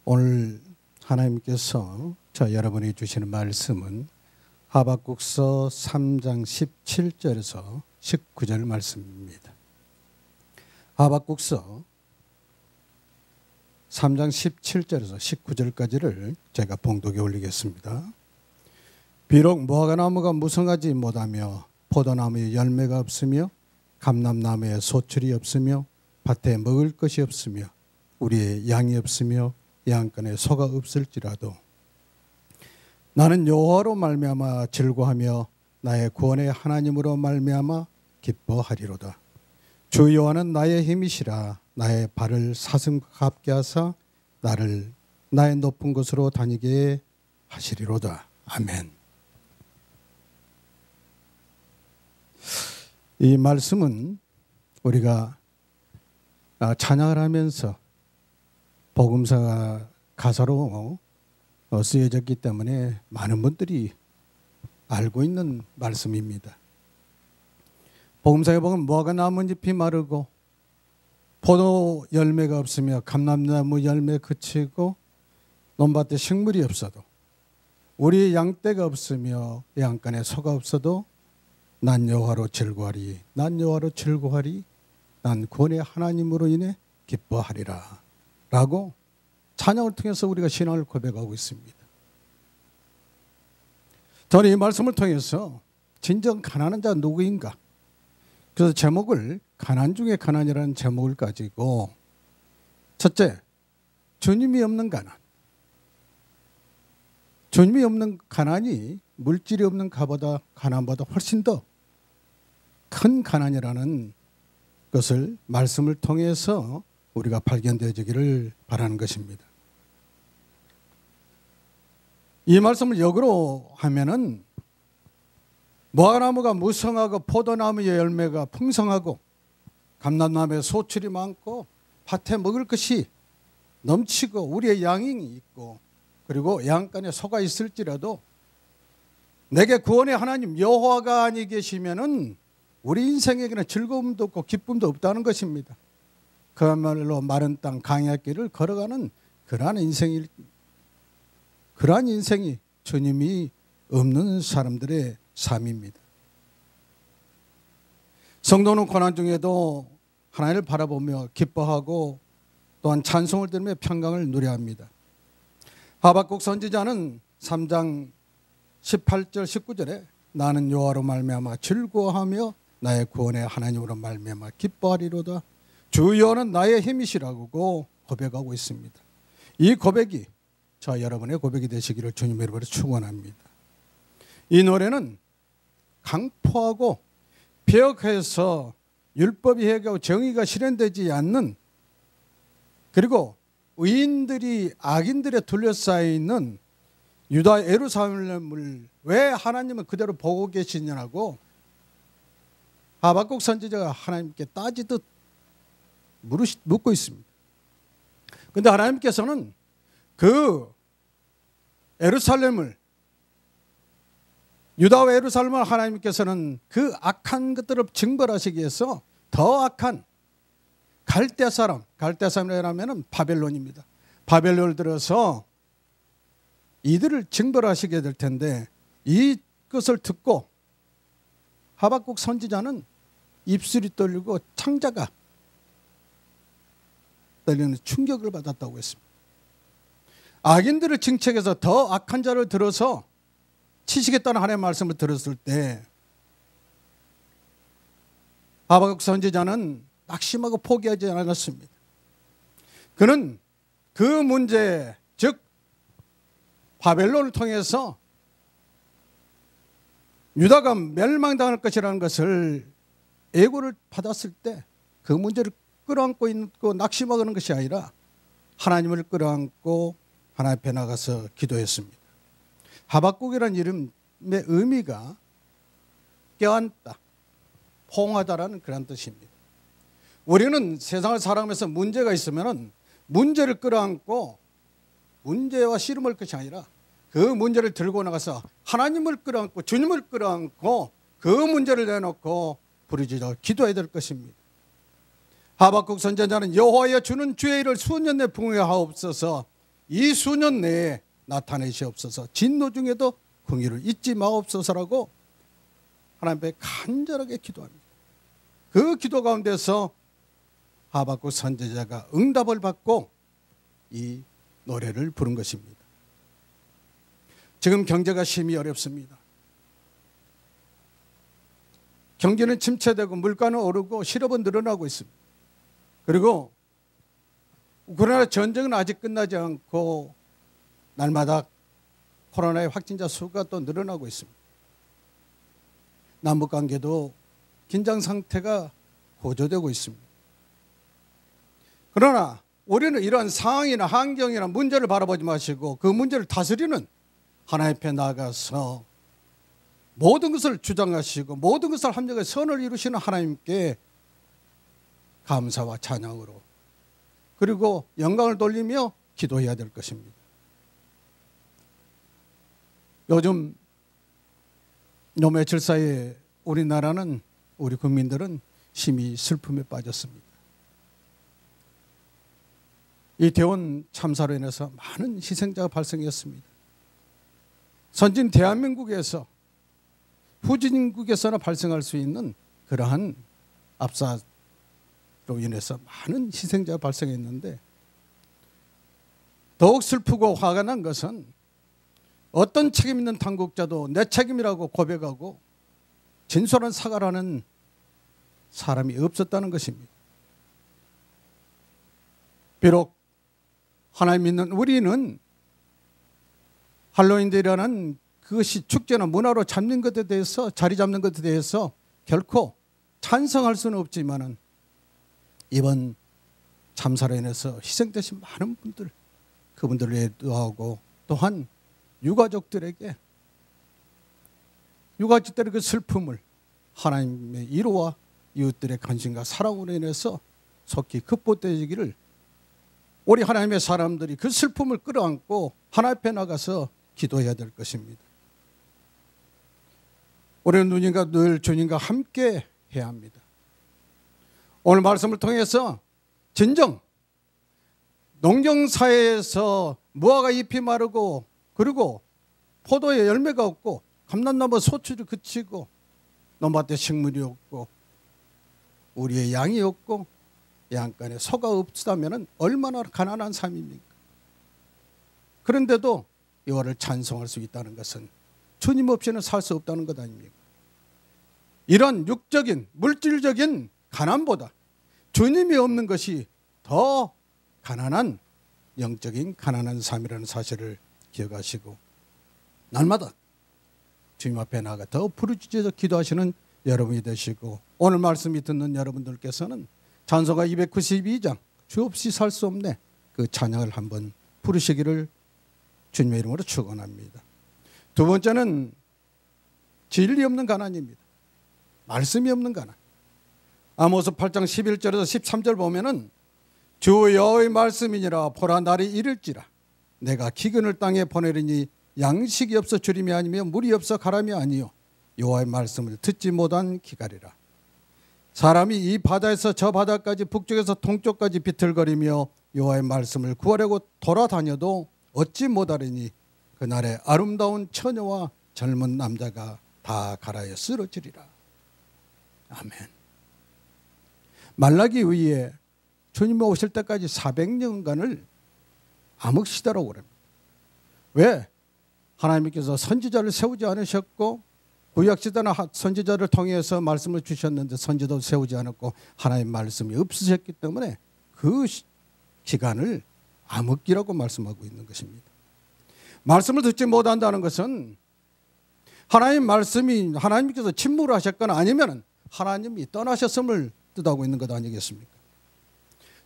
오늘 하나님께서 여러분이 주시는 말씀은 하박국서 3장 17절에서 19절 말씀입니다. 하박국서 3장 17절에서 19절까지를 제가 봉독에 올리겠습니다. 비록 무화과나무가 무성하지 못하며 포도나무에 열매가 없으며 감람나무에 소출이 없으며 밭에 먹을 것이 없으며 우리의 양이 없으며 양간에 소가 없을지라도 나는 여호와로 말미암아 즐거하며 나의 구원의 하나님으로 말미암아 기뻐하리로다. 주 여호와는 나의 힘이시라. 나의 발을 사슴과 같게 하사 나를 나의 높은 곳으로 다니게 하시리로다. 아멘. 이 말씀은 우리가 찬양을 하면서 복음사 가사로 쓰여졌기 때문에 많은 분들이 알고 있는 말씀입니다. 복음사에 보면 무화과나무잎이 마르고 포도 열매가 없으며 감람나무 열매 그치고 논밭에 식물이 없어도 우리 양떼가 없으며 양간에 소가 없어도 난 여호와로 즐거하리. 난 여호와로 즐거하리. 난 구원의 하나님으로 인해 기뻐하리라 라고 찬양을 통해서 우리가 신앙을 고백하고 있습니다. 저는 이 말씀을 통해서 진정 가난한 자 누구인가? 그래서 제목을 가난 중에 가난이라는 제목을 가지고 첫째, 주님이 없는 가난. 주님이 없는 가난이 물질이 없는 가난보다 훨씬 더 큰 가난이라는 것을 말씀을 통해서 우리가 발견되어지기를 바라는 것입니다. 이 말씀을 역으로 하면은 무화과나무가 무성하고 포도나무의 열매가 풍성하고 감람나무에 소출이 많고 밭에 먹을 것이 넘치고 우리의 양이 있고 그리고 양간에 소가 있을지라도 내게 구원의 하나님 여호와가 아니 계시면은 우리 인생에게는 즐거움도 없고 기쁨도 없다는 것입니다. 그야말로 마른 땅 강야길을 걸어가는 그러한 인생이 주님이 없는 사람들의 삶입니다. 성도는 고난 중에도 하나님을 바라보며 기뻐하고 또한 찬송을 들으며 평강을 누려합니다. 하박국 선지자는 3장 18절 19절에 나는 여호와로 말미암아 즐거워하며 나의 구원의 하나님으로 말미암아 기뻐하리로다. 주 여호와는 나의 힘이시라고 고백하고 있습니다. 이 고백이 저 여러분의 고백이 되시기를 주님의 이름으로 축원합니다. 이 노래는 강포하고 폐역해서 율법이 해가고 정의가 실현되지 않는 그리고 의인들이 악인들에 둘러싸여 있는 유다 예루살렘을 왜 하나님은 그대로 보고 계시냐고 하박국 선지자가 하나님께 따지듯 묻고 있습니다. 그런데 하나님께서는 그 예루살렘을 유다와 예루살렘을 하나님께서는 그 악한 것들을 징벌하시기 위해서 더 악한 갈대 사람이라면 바벨론입니다. 바벨론을 들어서 이들을 징벌하시게 될 텐데 이것을 듣고 하박국 선지자는 입술이 떨리고 창자가 떨리는 충격을 받았다고 했습니다. 악인들을 징책해서 더 악한 자를 들어서 치시겠다는 하나님의 말씀을 들었을 때 하박국 선지자는 낙심하고 포기하지 않았습니다. 그는 그 문제 즉 바벨론을 통해서 유다가 멸망당할 것이라는 것을 예고를 받았을 때 그 문제를 끌어안고 있고 낙심하는 것이 아니라 하나님을 끌어안고 하나님 앞에 나가서 기도했습니다. 하박국이라는 이름의 의미가 껴안다, 포옹하다라는 그런 뜻입니다. 우리는 세상을 살아가면서 문제가 있으면 문제를 끌어안고 문제와 씨름할 것이 아니라 그 문제를 들고 나가서 하나님을 끌어안고 주님을 끌어안고 그 문제를 내놓고 부르짖어 기도해야 될 것입니다. 하박국 선지자는 여호와여 주는 주의 일을 수년 내 풍요하옵소서 이 수년 내에 나타내시옵소서. 진노 중에도 긍휼을 잊지 마옵소서라고 하나님 앞에 간절하게 기도합니다. 그 기도 가운데서 하박국 선지자가 응답을 받고 이 노래를 부른 것입니다. 지금 경제가 심히 어렵습니다. 경기는 침체되고 물가는 오르고 실업은 늘어나고 있습니다. 그리고 우크라이나 전쟁은 아직 끝나지 않고 날마다 코로나의 확진자 수가 또 늘어나고 있습니다. 남북관계도 긴장 상태가 고조되고 있습니다. 그러나 우리는 이러한 상황이나 환경이나 문제를 바라보지 마시고 그 문제를 다스리는 하나님 앞에 나가서 모든 것을 주장하시고 모든 것을 합력해 선을 이루시는 하나님께 감사와 찬양으로 그리고 영광을 돌리며 기도해야 될 것입니다. 요즘 요 며칠 사이에 우리나라는 우리 국민들은 심히 슬픔에 빠졌습니다. 이태원 참사로 인해서 많은 희생자가 발생했습니다. 선진 대한민국에서 후진국에서나 발생할 수 있는 그러한 압사로 인해서 많은 희생자가 발생했는데 더욱 슬프고 화가 난 것은 어떤 책임 있는 당국자도 내 책임이라고 고백하고 진솔한 사과를 하는 사람이 없었다는 것입니다. 비록 하나님 믿는 우리는 할로윈데이라는 그것이 축제나 문화로 잡는 것에 대해서 자리 잡는 것에 대해서 결코 찬성할 수는 없지만은 이번 참사로 인해서 희생되신 많은 분들 그분들을 애도하고 또한 유가족들의 그 슬픔을 하나님의 위로와 이웃들의 관심과 사랑으로 인해서 속히 극복되기를 우리 하나님의 사람들이 그 슬픔을 끌어안고 하나님 앞에 나가서 기도해야 될 것입니다. 우리는 누님과 늘 주님과 함께 해야 합니다. 오늘 말씀을 통해서 진정 농경사회에서 무화과 잎이 마르고 그리고 포도에 열매가 없고 감람나무 소출이 그치고 논밭에 식물이 없고 우리의 양이 없고 양간에 소가 없다면 얼마나 가난한 삶입니까? 그런데도 여호와를 찬송할 수 있다는 것은 주님 없이는 살 수 없다는 것 아닙니까? 이런 육적인 물질적인 가난보다 주님이 없는 것이 더 가난한 영적인 가난한 삶이라는 사실을 기억하시고 날마다 주님 앞에 나가 더 부르짖어서 기도하시는 여러분이 되시고 오늘 말씀이 듣는 여러분들께서는 찬송가 292장 주 없이 살 수 없네 그 찬양을 한번 부르시기를 주님의 이름으로 축원합니다. 두 번째는 진리 없는 가난입니다. 말씀이 없는 가난. 아모스 8장 11절에서 13절 보면은 주 여호와의 말씀이니라 보라 날이 이를지라 내가 기근을 땅에 보내리니 양식이 없어 주림이 아니며 물이 없어 가람이 아니요 여호와의 말씀을 듣지 못한 기갈이라. 사람이 이 바다에서 저 바다까지 북쪽에서 동쪽까지 비틀거리며 여호와의 말씀을 구하려고 돌아다녀도 얻지 못하리니 그날에 아름다운 처녀와 젊은 남자가 다 갈아여 쓰러지리라. 아멘. 말라기 위에 주님이 오실 때까지 400년간을 암흑시대라고 그럽니다. 왜? 하나님께서 선지자를 세우지 않으셨고 구약시대나 선지자를 통해서 말씀을 주셨는데 선지도 세우지 않았고 하나님 말씀이 없으셨기 때문에 그 기간을 암흑기라고 말씀하고 있는 것입니다. 말씀을 듣지 못한다는 것은 하나님 말씀이 하나님께서 침묵을 하셨거나 아니면 하나님이 떠나셨음을 뜻하고 있는 것 아니겠습니까?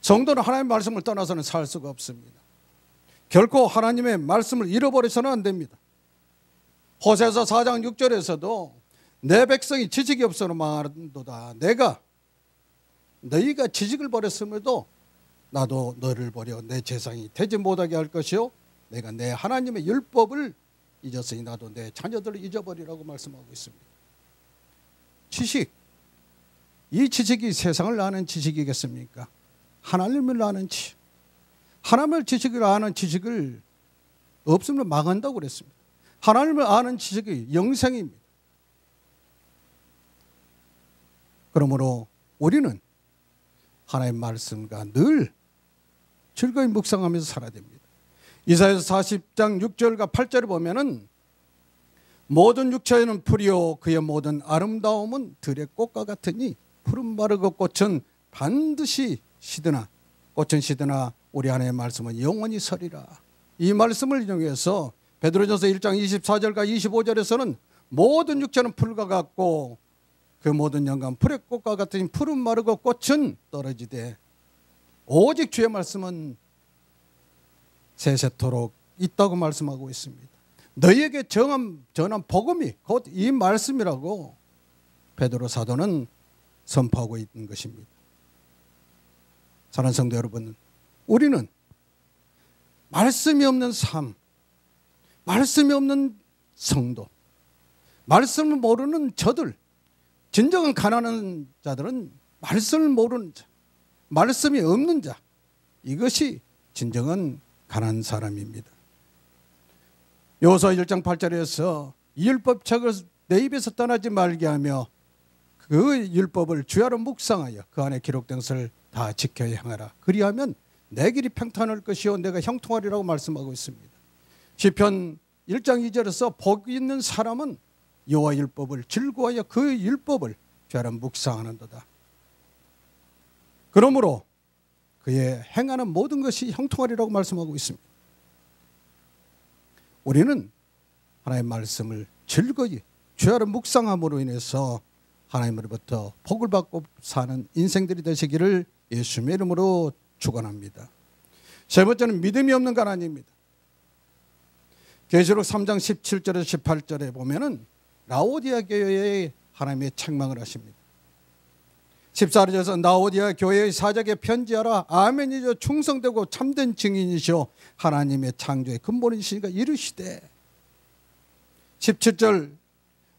성도는 하나님의 말씀을 떠나서는 살 수가 없습니다. 결코 하나님의 말씀을 잃어버려서는 안 됩니다. 호세아서 4장 6절에서도 내 백성이 지식이 없어서 망하는도다. 너희가 지식을 버렸음에도 나도 너를 버려 내 제사장이 되지 못하게 할 것이요 내가 내 하나님의 율법을 잊었으니 나도 내 자녀들을 잊어버리라고 말씀하고 있습니다. 지식, 이 지식이 세상을 아는 지식이겠습니까? 하나님을 아는 지식, 하나님을 지식을 아는 지식을 없으면 망한다고 그랬습니다. 하나님을 아는 지식이 영생입니다. 그러므로 우리는 하나님의 말씀과 늘 즐거이 묵상하면서 살아야 됩니다. 이사야서 40장 6절과 8절을 보면은 모든 육체에는 풀이요 그의 모든 아름다움은 들의 꽃과 같으니 푸른 마르고 꽃은 반드시 시드나 꽃은 시드나 우리 안의 말씀은 영원히 서리라. 이 말씀을 인용해서 베드로전서 1장 24절과 25절에서는 모든 육체는 풀과 같고 그 모든 영광 풀의 꽃과 같으니 푸른 마르고 꽃은 떨어지되 오직 주의 말씀은 세세토록 있다고 말씀하고 있습니다. 너희에게 전한 복음이 곧 이 말씀이라고 베드로 사도는 선포하고 있는 것입니다. 사랑하는 성도 여러분, 우리는 말씀이 없는 삶, 말씀이 없는 성도, 말씀을 모르는 저들, 진정한 가난한 자들은 말씀을 모르는 자, 말씀이 없는 자, 이것이 진정한 가난한 사람입니다. 요서 1장 8절에서 율법책을 내 입에서 떠나지 말게 하며 그 율법을 주야로 묵상하여 그 안에 기록된 것을 다 지켜야 행하라. 그리하면 내 길이 평탄할 것이요 내가 형통하리라고 말씀하고 있습니다. 시편 1장 2절에서 복 있는 사람은 여호와 율법을 즐거워하여 그 율법을 주야로 묵상하는도다. 그러므로 그의 행하는 모든 것이 형통하리라고 말씀하고 있습니다. 우리는 하나님의 말씀을 즐거이 주야로 묵상함으로 인해서 하나님으로부터 복을 받고 사는 인생들이 되시기를 예수님의 이름으로 축원합니다. 세 번째는 믿음이 없는 가난입니다. 계시록 3장 17절에서 18절에 보면은 라오디아 교회에 하나님의 책망을 하십니다. 14절에서 라오디아 교회의 사자에게 편지하라. 아멘이죠. 충성되고 참된 증인이시오 하나님의 창조의 근본이시니까 이르시되. 17절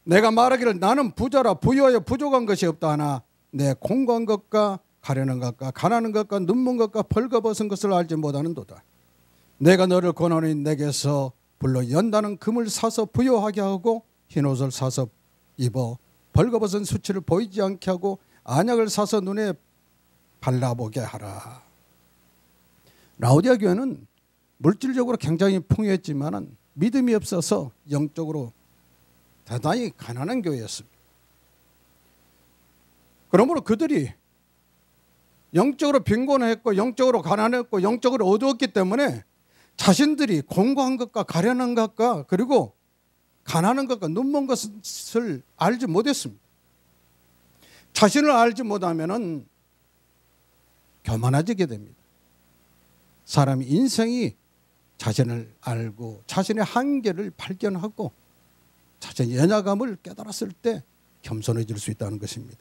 내가 말하기를 나는 부자라 부유하여 부족한 것이 없다 하나 내 공고한 것과 가련한 것과 가난한 것과 눈먼 것과 벌거벗은 것을 알지 못하는도다. 내가 너를 권하노니 내게서 불로 연다는 금을 사서 부요하게 하고 흰옷을 사서 입어 벌거벗은 수치를 보이지 않게 하고 안약을 사서 눈에 발라보게 하라. 라오디아 교회는 물질적으로 굉장히 풍요했지만 믿음이 없어서 영적으로 대단히 가난한 교회였습니다. 그러므로 그들이 영적으로 빈곤했고 영적으로 가난했고 영적으로 어두웠기 때문에 자신들이 공고한 것과 가련한 것과 그리고 가난한 것과 눈먼 것을 알지 못했습니다. 자신을 알지 못하면 교만해지게 됩니다. 사람이 인생이 자신을 알고 자신의 한계를 발견하고 자신의 연약함을 깨달았을 때 겸손해질 수 있다는 것입니다.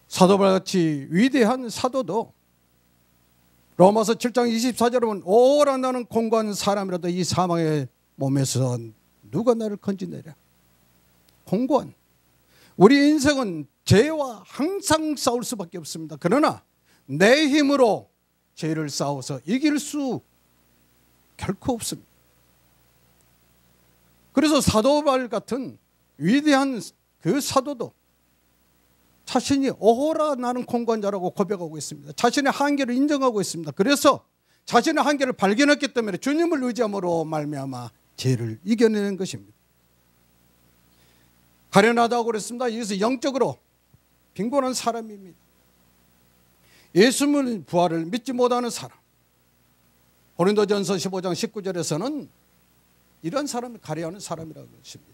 사도바같이 위대한 사도도 로마서 7장 24절에 보면 오라 나는 공고한 사람이라도 이 사망의 몸에서 누가 나를 건지내랴. 공고한 우리 인생은 죄와 항상 싸울 수밖에 없습니다. 그러나 내 힘으로 죄를 싸워서 이길 수 결코 없습니다. 그래서 사도바울 같은 위대한 그 사도도 자신이 오호라 나는 공고한 자라고 고백하고 있습니다. 자신의 한계를 인정하고 있습니다. 그래서 자신의 한계를 발견했기 때문에 주님을 의지함으로 말미암아 죄를 이겨내는 것입니다. 가련하다고 그랬습니다. 이것은 영적으로 빈곤한 사람입니다. 예수님의 부활을 믿지 못하는 사람. 고린도전서 15장 19절에서는 이런 사람을 가려하는 사람이라고 했습니다.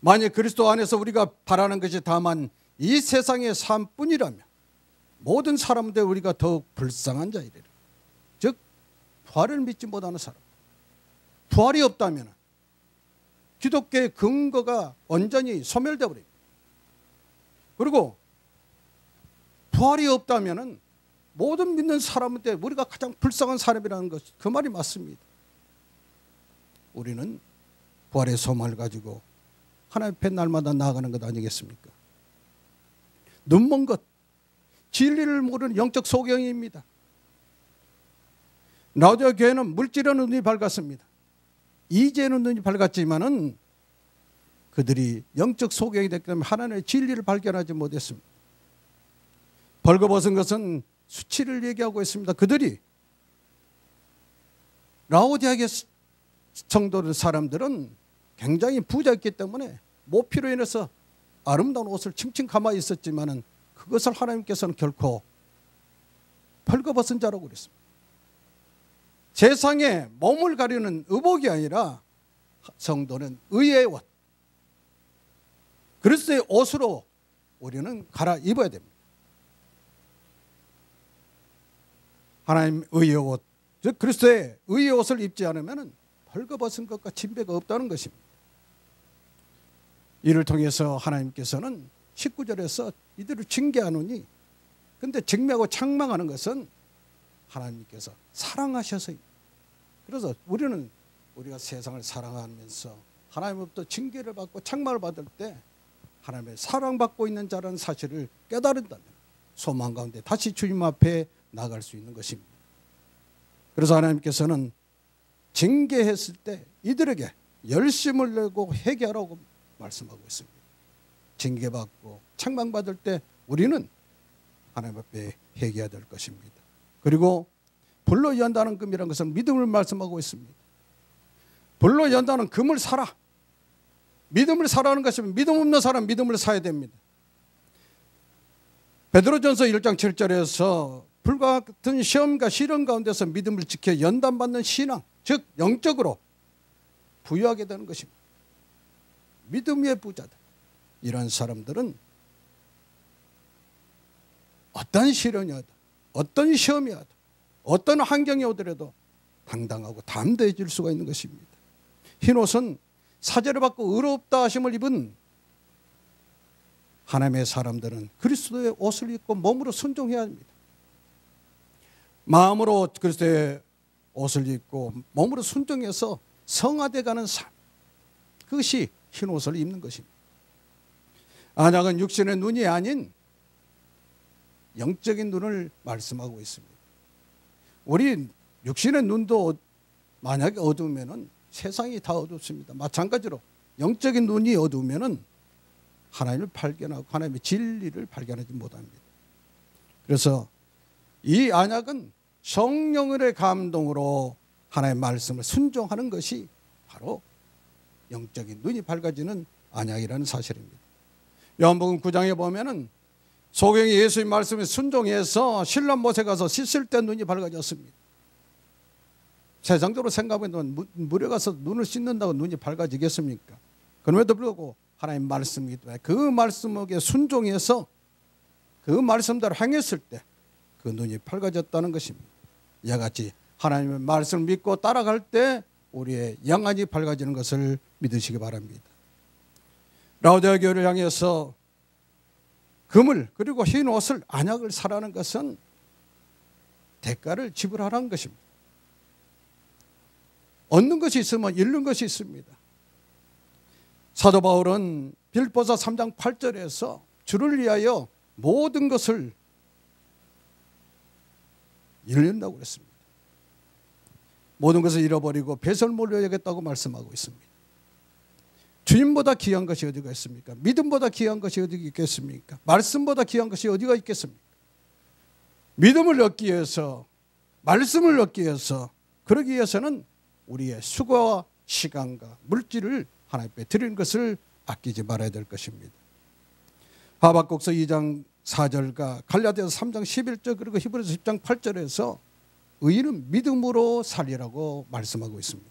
만약 그리스도 안에서 우리가 바라는 것이 다만 이 세상의 삶뿐이라면 모든 사람들 우리가 더욱 불쌍한 자이래라. 즉 부활을 믿지 못하는 사람. 부활이 없다면 기독교의 근거가 완전히 소멸되어 버립니다. 그리고 부활이 없다면 모든 믿는 사람한테 우리가 가장 불쌍한 사람이라는 것, 그 말이 맞습니다. 우리는 부활의 소망을 가지고 하나님 앞에 날마다 나아가는 것 아니겠습니까? 눈먼 것, 진리를 모르는 영적 소경입니다. 라오디게아 교회는 물질에는 눈이 밝았습니다. 이제는 눈이 밝았지만은 그들이 영적 소경이 됐기 때문에 하나님의 진리를 발견하지 못했습니다. 벌거벗은 것은 수치를 얘기하고 있습니다. 그들이 라오디게아 성도 사람들은 굉장히 부자였기 때문에 모피로 인해서 아름다운 옷을 칭칭 감아 있었지만은 그것을 하나님께서는 결코 벌거벗은 자라고 그랬습니다. 세상에 몸을 가리는 의복이 아니라 성도는 의의 옷, 그리스도의 옷으로 우리는 갈아입어야 됩니다. 하나님 의의 옷, 즉 그리스도의 의의 옷을 입지 않으면 벌거벗은 것과 진배가 없다는 것입니다. 이를 통해서 하나님께서는 19절에서 이들을 징계하노니, 근데 징계하고 책망하는 것은 하나님께서 사랑하셔서입니다. 그래서 우리가 세상을 사랑하면서 하나님으로부터 징계를 받고 책망을 받을 때 하나님의 사랑받고 있는 자라는 사실을 깨달은다면 소망 가운데 다시 주님 앞에 나갈 수 있는 것입니다. 그래서 하나님께서는 징계했을 때 이들에게 열심을 내고 회개하라고 말씀하고 있습니다. 징계받고 책망받을 때 우리는 하나님 앞에 회개해야 될 것입니다. 그리고 불로 연다는 금이라는 것은 믿음을 말씀하고 있습니다. 불로 연다는 금을 사라. 믿음을 사라는 것이면 믿음 없는 사람 믿음을 사야 됩니다. 베드로전서 1장 7절에서 불과 같은 시험과 시련 가운데서 믿음을 지켜 연단받는 신앙, 즉 영적으로 부유하게 되는 것입니다. 믿음의 부자들, 이런 사람들은 어떤 시련이 와도 어떤 시험이 와도 어떤 환경이 오더라도 당당하고 담대해질 수가 있는 것입니다. 흰옷은 사죄를 받고 의롭다 하심을 입은 하나님의 사람들은 그리스도의 옷을 입고 몸으로 순종해야 합니다. 마음으로 그리스도의 옷을 입고 몸으로 순종해서 성화돼 가는 삶, 그것이 흰옷을 입는 것입니다. 안약은 육신의 눈이 아닌 영적인 눈을 말씀하고 있습니다. 우리 육신의 눈도 만약에 어두우면은 세상이 다 어둡습니다. 마찬가지로 영적인 눈이 어두우면은 하나님을 발견하고 하나님의 진리를 발견하지 못합니다. 그래서 이 안약은 성령의 감동으로 하나님의 말씀을 순종하는 것이 바로 영적인 눈이 밝아지는 안약이라는 사실입니다. 요한복음 9장에 보면은 소경이 예수의 말씀에 순종해서 신랑 못에 가서 씻을 때 눈이 밝아졌습니다. 세상적으로 생각하면 물에 가서 눈을 씻는다고 눈이 밝아지겠습니까? 그럼에도 불구하고 하나님 말씀이기 때문에 그 말씀에 순종해서 그 말씀대로 행했을 때 그 눈이 밝아졌다는 것입니다. 이와 같이 하나님의 말씀을 믿고 따라갈 때 우리의 영안이 밝아지는 것을 믿으시기 바랍니다. 라오디게아 교회를 향해서 금을 그리고 흰 옷을 안약을 사라는 것은 대가를 지불하라는 것입니다. 얻는 것이 있으면 잃는 것이 있습니다. 사도 바울은 빌립보서 3장 8절에서 주를 위하여 모든 것을 잃는다고 그랬습니다. 모든 것을 잃어버리고 배설물로 여겼다고 말씀하고 있습니다. 주님보다 귀한 것이 어디가 있습니까? 믿음보다 귀한 것이 어디가 있겠습니까? 말씀보다 귀한 것이 어디가 있겠습니까? 믿음을 얻기 위해서, 말씀을 얻기 위해서, 그러기 위해서는 우리의 수고와 시간과 물질을 하나님께 드리는 것을 아끼지 말아야 될 것입니다. 하박국서 2장 4절과 갈라디아서 3장 11절 그리고 히브리서 10장 8절에서 의인은 믿음으로 살리라고 말씀하고 있습니다.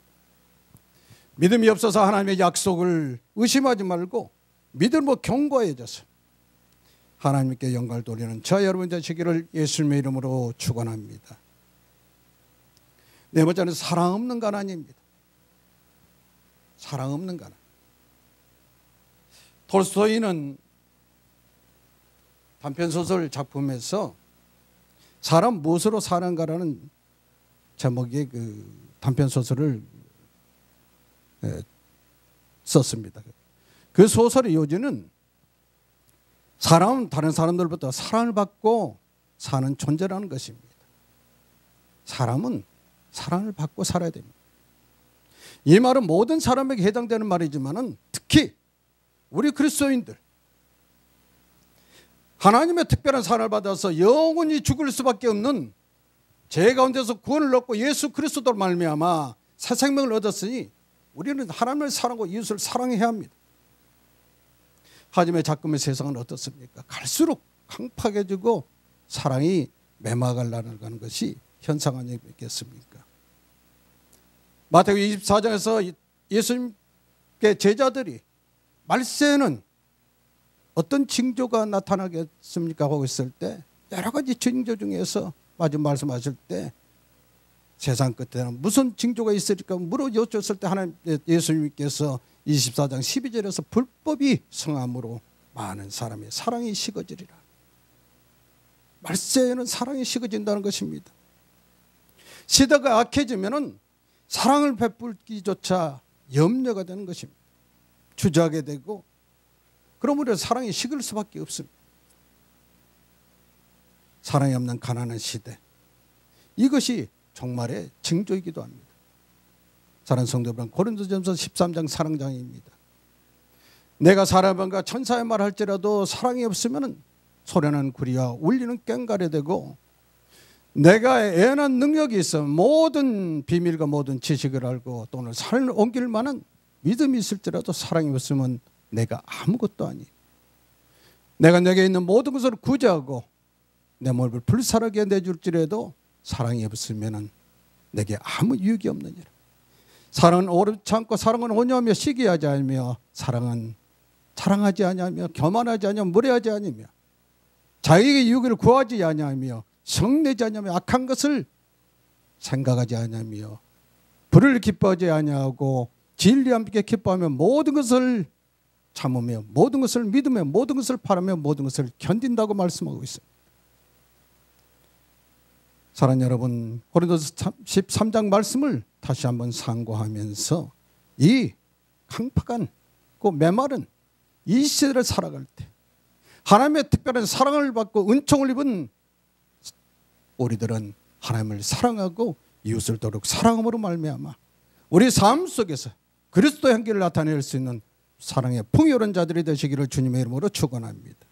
믿음이 없어서 하나님의 약속을 의심하지 말고 믿음으로 견고해져서 하나님께 영광을 돌리는 저 여러분 되시기를 예수님의 이름으로 축원합니다. 네 번째는 사랑 없는 가난입니다. 사랑 없는 가난. 톨스토이는 단편소설 작품에서 사람 무엇으로 사는가라는 제목의 그 단편소설을 썼습니다. 그 소설의 요지는 사람은 다른 사람들보다 사랑을 받고 사는 존재라는 것입니다. 사람은 사랑을 받고 살아야 됩니다. 이 말은 모든 사람에게 해당되는 말이지만 특히 우리 그리스도인들, 하나님의 특별한 사랑을 받아서 영원히 죽을 수밖에 없는 죄 가운데서 구원을 얻고 예수 그리스도로 말미암아 새 생명을 얻었으니 우리는 하나님을 사랑하고 이웃을 사랑해야 합니다. 하지만 자꾸만 세상은 어떻습니까? 갈수록 강팍해지고 사랑이 메마가려는 것이 현상 아니겠습니까? 마태복음 24장에서 예수님께 제자들이 말세에는 어떤 징조가 나타나겠습니까? 하고 있을 때 여러 가지 징조 중에서 마지막 말씀하실 때 세상 끝에는 무슨 징조가 있을까 물어 여쭈었을 때 하나님 예수님께서 24장 12절에서 불법이 성함으로 많은 사람의 사랑이 식어지리라. 말세에는 사랑이 식어진다는 것입니다. 시대가 악해지면은 사랑을 베풀기조차 염려가 되는 것입니다. 주저하게 되고 그러므로 사랑이 식을 수밖에 없습니다. 사랑이 없는 가난한 시대, 이것이 종말의 징조이기도 합니다. 사랑하는 성도 여러분, 고린도전서 13장 사랑장입니다. 내가 사람과 천사의 말 할지라도 사랑이 없으면 소리나는 구리와 울리는 꽹과리 되고, 내가 애연한 능력이 있어 모든 비밀과 모든 지식을 알고 또는 산을 옮길 만한 믿음이 있을지라도 사랑이 없으면 내가 아무것도 아니. 내가 내게 있는 모든 것을 구제하고 내 몸을 불살하게 내줄지라도 사랑이 없으면 내게 아무 유익이 없느니라. 사랑은 오르지 않고 사랑은 온유하며 시기하지 않으며 사랑은 자랑하지 아니하며 교만하지 아니하며 무례하지 아니하며 자기에게 유익을 구하지 아니하며 성내지 아니하며 악한 것을 생각하지 아니하며 불을 기뻐하지 아니하고 진리와 함께 기뻐하며 모든 것을 참으며 모든 것을 믿으며 모든 것을 바라며 모든 것을 견딘다고 말씀하고 있습니다. 사랑하는 여러분, 고린도서 13장 말씀을 다시 한번 상고하면서 이 강팍한 그 메마른 이 시대를 살아갈 때 하나님의 특별한 사랑을 받고 은총을 입은 우리들은 하나님을 사랑하고 이웃을 더욱 사랑함으로 말미암아 우리 삶 속에서 그리스도의 향기를 나타낼 수 있는 사랑의 풍요로운 자들이 되시기를 주님의 이름으로 축원합니다.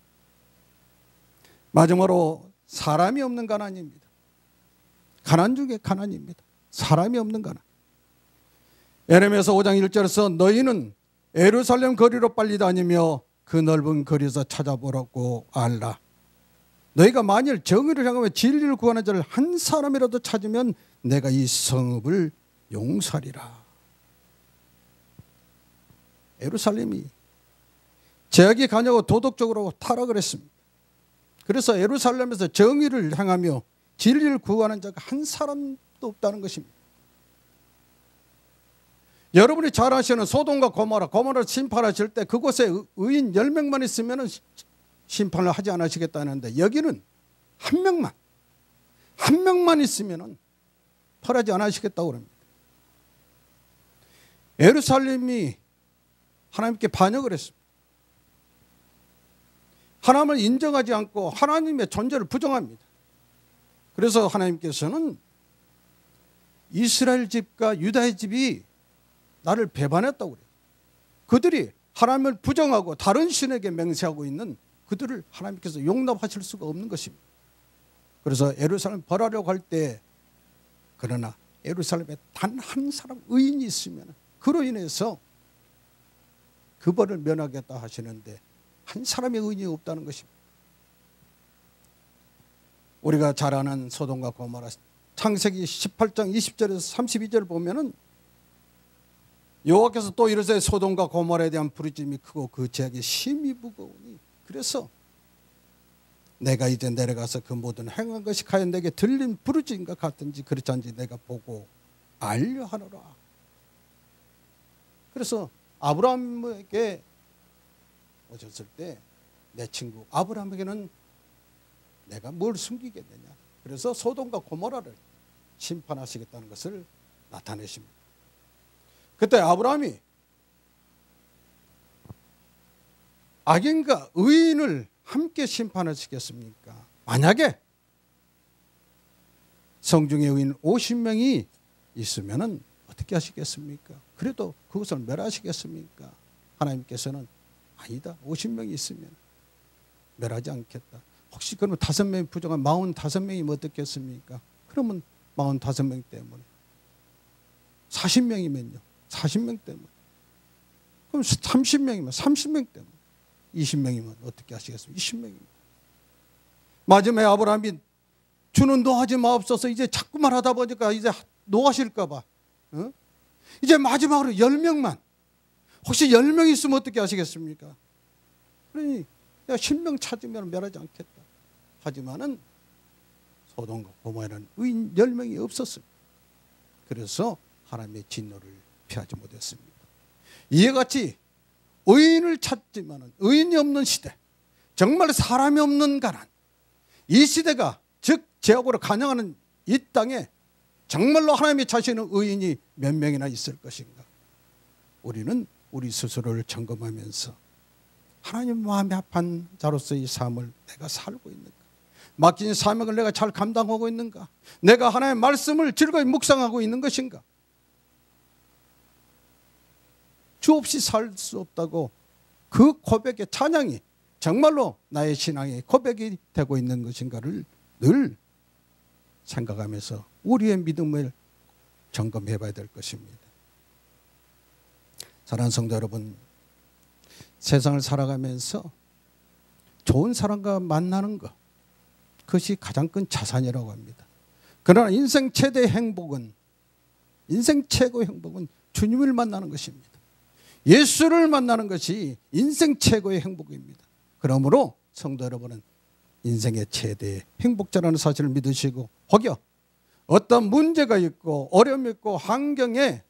마지막으로 사람이 없는 가난입니다. 가난 중에 가난입니다. 사람이 없는 가난. 예레미야서 5장 1절에서 너희는 예루살렘 거리로 빨리 다니며 그 넓은 거리에서 찾아보라고 알라. 너희가 만일 정의를 향하며 진리를 구하는 자를 한 사람이라도 찾으면 내가 이 성읍을 용서하리라. 예루살렘이 죄악이 가냐고 도덕적으로 타락을 했습니다. 그래서 예루살렘에서 정의를 향하며 진리를 구하는 자가 한 사람도 없다는 것입니다. 여러분이 잘 아시는 소돔과 고모라를 심판하실 때 그곳에 의인 10명만 있으면 심판을 하지 않으시겠다는데 여기는 한 명만 있으면 벌하지 않으시겠다고 합니다. 예루살렘이 하나님께 반역을 했습니다. 하나님을 인정하지 않고 하나님의 존재를 부정합니다. 그래서 하나님께서는 이스라엘 집과 유다의 집이 나를 배반했다고 그래요. 그들이 하나님을 부정하고 다른 신에게 맹세하고 있는 그들을 하나님께서 용납하실 수가 없는 것입니다. 그래서 예루살렘 벌하려고 할 때 그러나 예루살렘에 단 한 사람 의인이 있으면 그로 인해서 그 벌을 면하겠다 하시는데 한 사람의 의인이 없다는 것입니다. 우리가 잘 아는 소돔과 고모라 창세기 18장 20절에서 32절을 보면은 여호와께서 또 이르시되 소돔과 고모라에 대한 부르짖음이 크고 그 죄악이 심히 무거우니 그래서 내가 이제 내려가서 그 모든 행한 것이 과연 내게 들린 부르짖음과 같은지 그렇지 않은지 내가 보고 알려하노라. 그래서 아브라함에게 오셨을 때 내 친구 아브라함에게는 내가 뭘 숨기겠느냐. 그래서 소돔과 고모라를 심판하시겠다는 것을 나타내십니다. 그때 아브라함이 악인과 의인을 함께 심판하시겠습니까? 만약에 성중의 의인 50명이 있으면은 어떻게 하시겠습니까? 그래도 그것을 멸하시겠습니까? 하나님께서는 아니다. 50명이 있으면 멸하지 않겠다. 혹시 그러면 5명이 부족한 45명이면 어떻겠습니까? 그러면 45명 때문에 40명이면요. 40명 때문에 그럼 30명이면 30명 때문에 20명이면 어떻게 하시겠습니까? 20명입니다. 마지막에 아브라함이 주는 노하지 마옵소서. 이제 자꾸만 하다 보니까 이제 노하실까 봐. 이제 마지막으로 10명만. 혹시 10명 있으면 어떻게 하시겠습니까? 그러니 내가 10명 찾으면 멸하지 않겠다. 하지만은 소돔과 고모라는 의인 10명이 없었습니다. 그래서 하나님의 진노를 피하지 못했습니다. 이와 같이 의인을 찾지만은 의인이 없는 시대, 정말 사람이 없는 가난, 이 시대가 즉 제국으로 간영하는 이 땅에 정말로 하나님이 자신의 의인이 몇 명이나 있을 것인가? 우리는 우리 스스로를 점검하면서 하나님 마음이 아픈 자로서의 삶을 내가 살고 있는가? 맡긴 사명을 내가 잘 감당하고 있는가? 내가 하나님의 말씀을 즐거이 묵상하고 있는 것인가? 주 없이 살 수 없다고 그 고백의 찬양이 정말로 나의 신앙의 고백이 되고 있는 것인가를 늘 생각하면서 우리의 믿음을 점검해 봐야 될 것입니다. 사랑하는 성도 여러분, 세상을 살아가면서 좋은 사람과 만나는 것, 그것이 가장 큰 자산이라고 합니다. 그러나 인생 최대의 행복은, 인생 최고의 행복은 주님을 만나는 것입니다. 예수를 만나는 것이 인생 최고의 행복입니다. 그러므로 성도 여러분은 인생의 최대의 행복자라는 사실을 믿으시고, 혹여 어떤 문제가 있고 어려움이 있고 환경에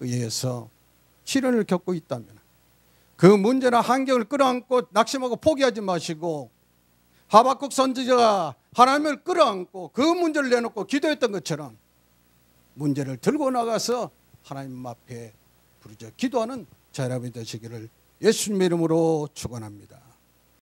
의해서 시련을 겪고 있다면 그 문제나 환경을 끌어안고 낙심하고 포기하지 마시고, 하박국 선지자가 하나님을 끌어안고 그 문제를 내놓고 기도했던 것처럼 문제를 들고 나가서 하나님 앞에 부르짖어 기도하는 저 여러분이 되시기를 예수님의 이름으로 축원합니다.